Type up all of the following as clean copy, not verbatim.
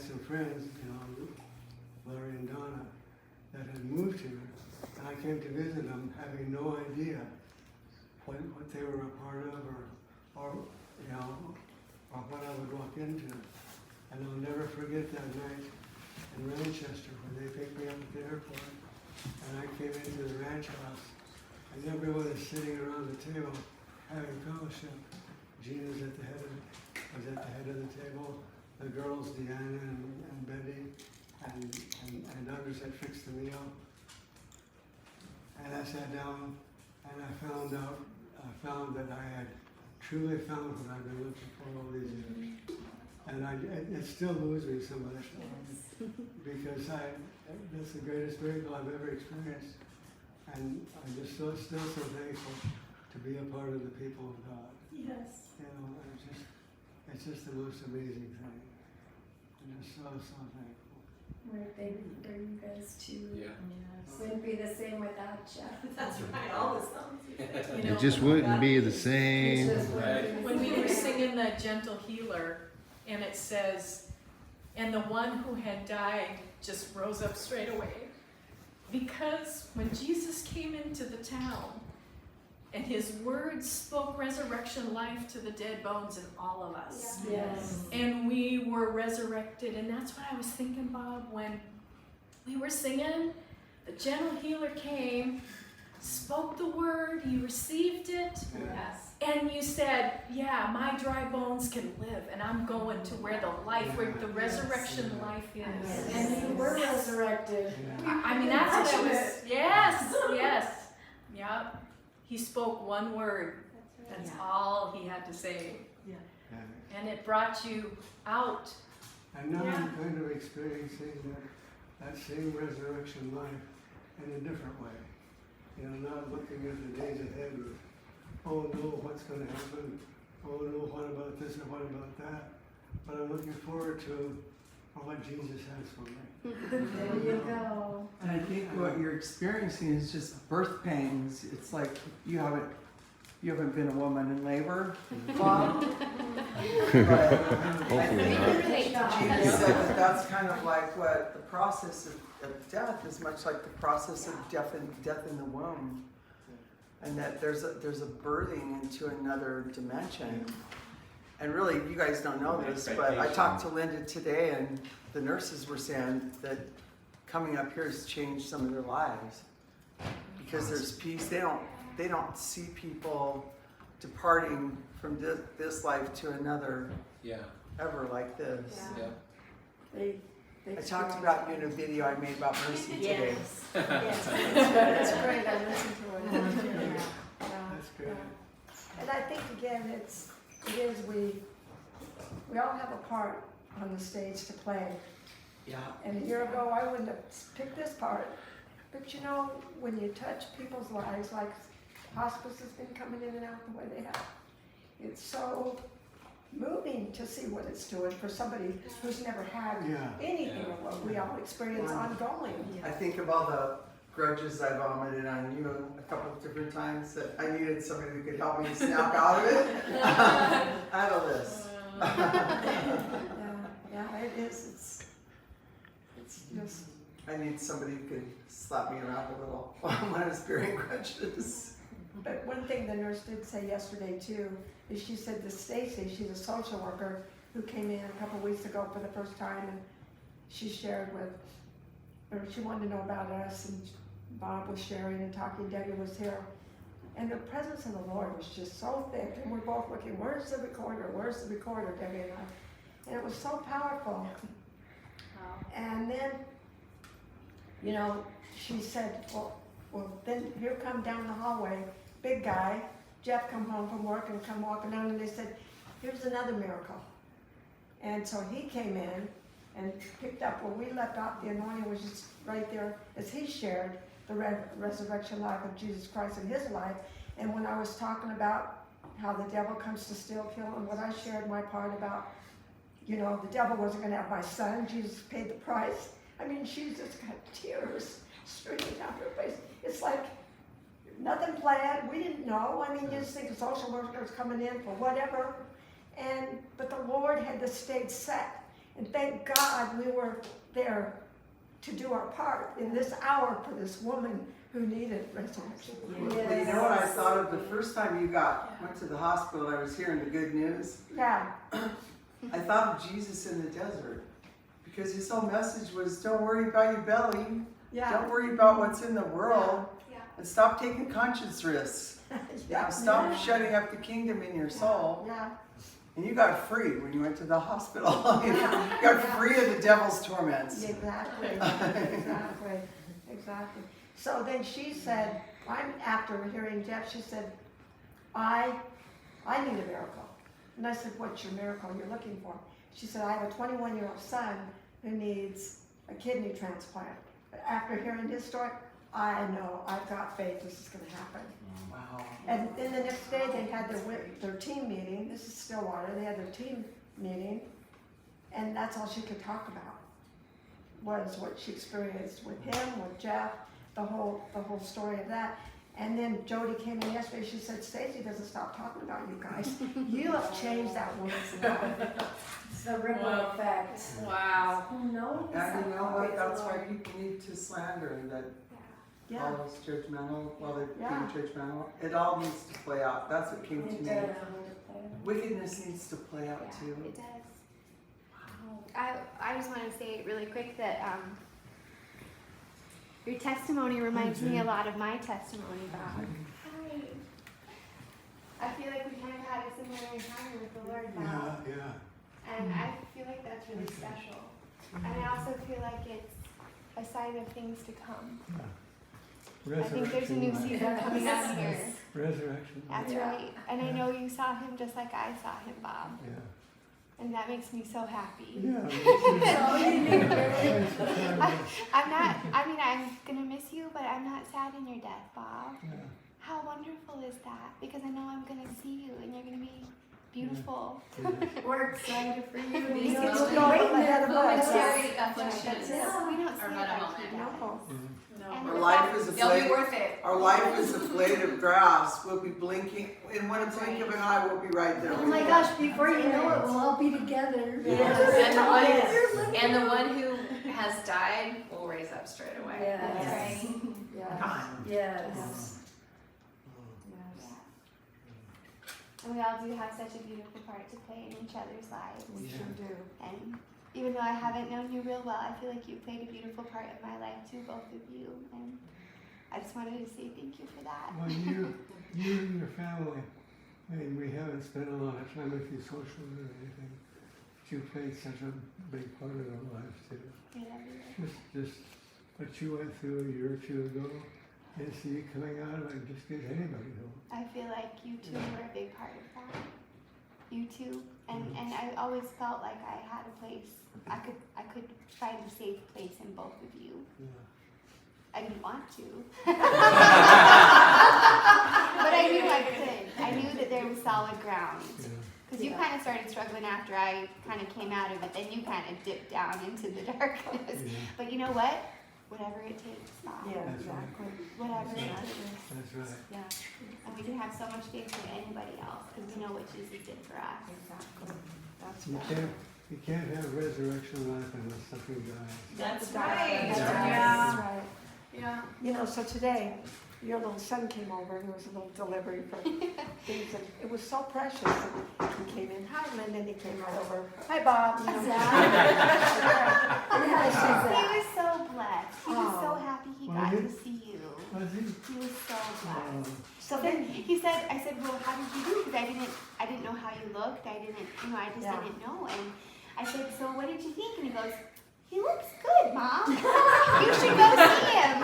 some friends, Larry and Donna, that had moved here, and I came to visit them having no idea what they were a part of, or what I would walk into. And I'll never forget that night in Manchester when they picked me up at the airport, and I came into the ranch house, and everyone is sitting around the table having fellowship. Gina was at the head of the table. The girls, Deanna and Betty, and others had fixed the meal. And I sat down, and I found that I had truly found what I've been looking for all these years. And it still moves me so much, because that's the greatest miracle I've ever experienced. And I'm just still so thankful to be a part of the people of God. Yes. It's just the most amazing thing. I'm just so thankful. We're thankful for you guys too. Yeah. Yes. Wouldn't be the same without you. That's right, all the songs. It just wouldn't be the same. When we were singing the Gentle Healer, and it says, and the one who had died just rose up straight away. Because when Jesus came into the town, and his words spoke resurrection life to the dead bones in all of us. Yes. And we were resurrected, and that's what I was thinking, Bob, when we were singing, the gentle healer came, spoke the word, you received it, Yes. and you said, yeah, my dry bones can live, and I'm going to where the life, where the resurrection life is. Yes. And you were resurrected. I mean, that's what I was, yes, yep. He spoke one word, that's all he had to say. Yeah. And it brought you out. And now I'm kind of experiencing that same resurrection life in a different way. Not looking at the days ahead with, oh no, what's going to happen? Oh no, what about this and what about that? But I'm looking forward to what Jesus has for me. There you go. And I think what you're experiencing is just birth pains. It's like you haven't been a woman in labor, Bob. But Hopefully not. Gina said that's kind of like what the process of death is, much like the process of death in the womb, and that there's a birthing into another dimension. And really, you guys don't know this, but I talked to Linda today, and the nurses were saying that coming up here has changed some of their lives because there's peace. They don't see people departing from this life to another Yeah. ever like this. Yeah. They I talked about you in a video I made about Mercy today. Yes. Yes. It's great. I listened to it. Yeah. That's good. And I think again, we all have a part on the stage to play. Yeah. And a year ago, I wouldn't have picked this part. But when you touch people's lives, like hospice has been coming in and out the way they have, it's so moving to see what it's doing for somebody who's never had anything of what we all experience ongoing. I think of all the grudges I vomited on you a couple of different times that I needed somebody who could help me snap out of it. I had a list. Yeah, it is. It's just. I need somebody who could slap me around a little when I was bearing grudges. But one thing the nurse did say yesterday too, is she said that Stacy, she's a social worker who came in a couple weeks ago for the first time, and she shared she wanted to know about us, and Bob was sharing and talking, Debbie was here. And the presence of the Lord was just so thick, and we're both looking, where's the recorder, Debbie and I. And it was so powerful. And then, she said, well, then here come down the hallway, big guy, Jeff come home from work and come walking down, and they said, here's another miracle. And so he came in and picked up where we left off. The anointing was just right there as he shared the resurrection life of Jesus Christ in his life. And when I was talking about how the devil comes to steal, kill, and what I shared my part about, the devil wasn't going to have my son. Jesus paid the price. I mean, she just got tears streaming down her face. It's like nothing planned. We didn't know. I mean, you just think a social worker's coming in for whatever. But the Lord had the stage set. And thank God we were there to do our part in this hour for this woman who needed resurrection. Well, you know what I thought of the first time you went to the hospital, I was hearing the good news. Yeah, I thought of Jesus in the desert. Because his whole message was, don't worry about your belly. yeah. Don't worry about what's in the world. Yeah. And stop taking conscience risks. Yeah. Stop shutting up the kingdom in your soul. Yeah, And you got free when you went to the hospital. You got free of the devil's torments. exactly, exactly. So then she said, after hearing Jeff, she said, I need a miracle. And I said, what's your miracle you're looking for? She said, I have a 21-year-old son who needs a kidney transplant. But after hearing his story, I know, I've got faith this is going to happen. Wow. And then the next day they had their team meeting. This is Stillwater. They had their team meeting, and that's all she could talk about was what she experienced with him, with Jeff, the whole story of that. And then Jody came in yesterday. She said, "Stacy doesn't stop talking about you guys. You have changed that woman's life." It's the ripple Wow. effect. Wow. Who knows? And you know Praise what? the That's why Lord. people need to slander that Yeah, all is judgmental while they're Yeah. being judgmental. It all needs to play out. That's what came to It me. does. Wickedness needs to play out Yeah, too. it does. I just want to say really quick that your testimony reminds me a lot of my testimony, Bob. Hi. I feel like we kind of had a similar encounter with the Lord, Bob. Yeah. And I feel like that's really special. And I also feel like it's a sign of things to come. I think there's a new Resurrection. season coming out here. Resurrection. That's Yeah. right. And I know you saw him just like I saw him, Bob. Yeah. And that makes me so happy. Yeah. I'm not, I mean, I'm gonna miss you, but I'm not sad in your death, Bob. Yeah. How wonderful is that? Because I know I'm gonna see you and you're gonna be beautiful. We're excited for you. We These know kids you'll be go waiting ahead of for us. us. Charity That's afflictions. it. No, we don't see Or it minimal. like he No. does. No. And Our the life fact- is a They'll be blade. worth it. Our life is a blade of grass. We'll be blinking. In one blink of an eye, we'll be right there. Oh my gosh, before you know it, we'll all be together. And the one who has died will raise up straight away. Yes. Right. Yes. Yes. And we all do have such a beautiful part to play in each other's lives. We sure do. And even though I haven't known you real well, I feel like you played a beautiful part in my life too, both of you. And I just wanted to say thank you for that. Well, you and your family, I mean, we haven't spent a lot of time with you socially or anything, but you played such a big part of our lives too. I love you. Just what you went through a year or two ago, and see you coming out of it just gives anybody hope. I feel like you two were a big part of that. You two, and I always felt like I had a place. I could find a safe place in both of you. Yeah. I didn't want to, but I knew I could. I knew that there was solid ground. Yeah. Because you kind of started struggling after I kind of came out of it. Then you kind of dipped down into the darkness. Yeah. But you know what? Whatever it takes, Bob. Yeah, That's right. exactly. Whatever it That's takes. That's right. Yeah. And we can have so much faith in anybody else because we know what Jesus did for us. Exactly. That's You right. can't have resurrection life unless something dies. That's That's right. right. Yeah. You know, so today, your little son came over, and there was a little delivery for things, and it was so precious. And he came in, hi, Linda, and he came right over, hi, Bob. You know. Yeah, He was so blessed. He was so Oh. happy he Well, got he- to see you. Was he? He was so blessed. So Then then, he said, I said, well, how did you do? Because I didn't know how you looked. I just Yeah. didn't know. And I said, so what did you think? And he goes, he looks good, Mom. You should go see him.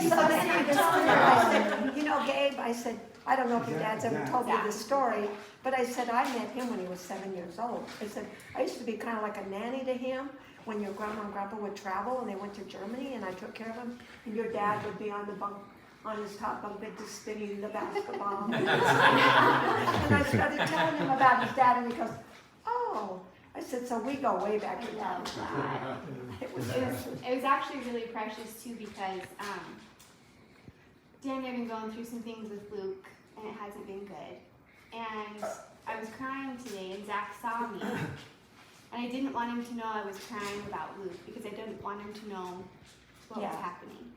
so then I told her, I said, you know, Gabe, I said, I don't know if your dad's ever told me this story, but I said, I met him when he was 7 years old. I said, I used to be kind of like a nanny to him when your grandma and grandpa would travel and they went to Germany and I took care of him. And your dad would be on the bunk, on his top bunk bed just spinning the basketball. And I started telling him about his dad and he goes, oh. I said, so we go way back in I love that. It was It was actually really precious too because Dan and I have been going through some things with Luke and it hasn't been good. And I was crying today and Zach saw me And I didn't want him to know I was crying about Luke because I didn't want him to know what was Yeah. happening.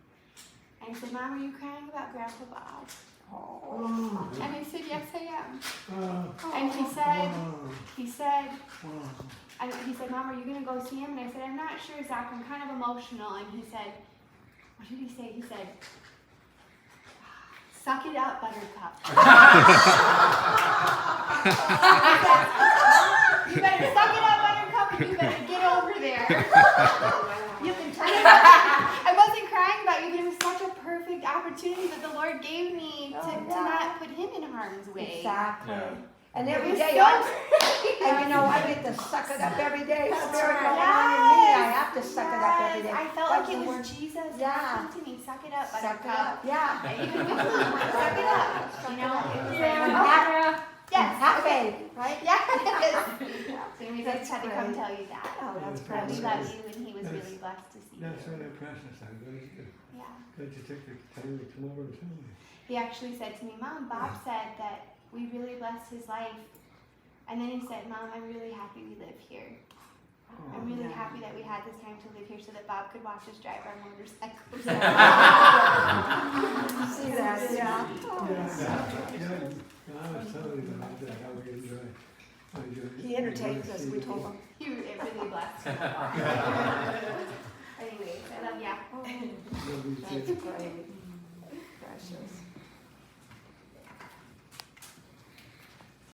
And I said, Mom, are you crying about Grandpa Bob? Oh. And I said, yes, I am. Oh, And he said, oh. and he said, Mom, are you gonna go see him? And I said, I'm not sure, Zach. I'm kind of emotional. And he said, what did he say? He said, suck it up, Buttercup. You better suck it up, Buttercup, and you better get over there. You can tell I wasn't crying about you, but it was such a perfect opportunity that the Lord gave me to, Oh, to yeah. not put him in harm's way. Exactly. And It every was day, so and you know, I get to suck it up every day. That's Spirit right. going on in me, I have to suck it up every day. I felt That's like it the was word. Jesus Yeah. talking to me. Suck it up, Suck it Buttercup. up, yeah. Even with Luke, suck it up. You know, it was And like, yes, have faith, right? yes. So anyways, I just had to come great. tell you that. Oh, that's That we precious. love you, and he was really blessed to see That's you. really precious. I'm Yeah. glad you took the time to come over and tell me. He actually said to me, Mom, Bob said that we really blessed his life. And then he said, Mom, I'm really happy we live here. I'm really yeah. happy that we had this time to live here so that Bob could watch us drive our motorcycles. See that, yeah. I was telling you about that, how we enjoy. He entertains us, we told him. It really blessed me. Anyways, I love ya. That's great. Precious.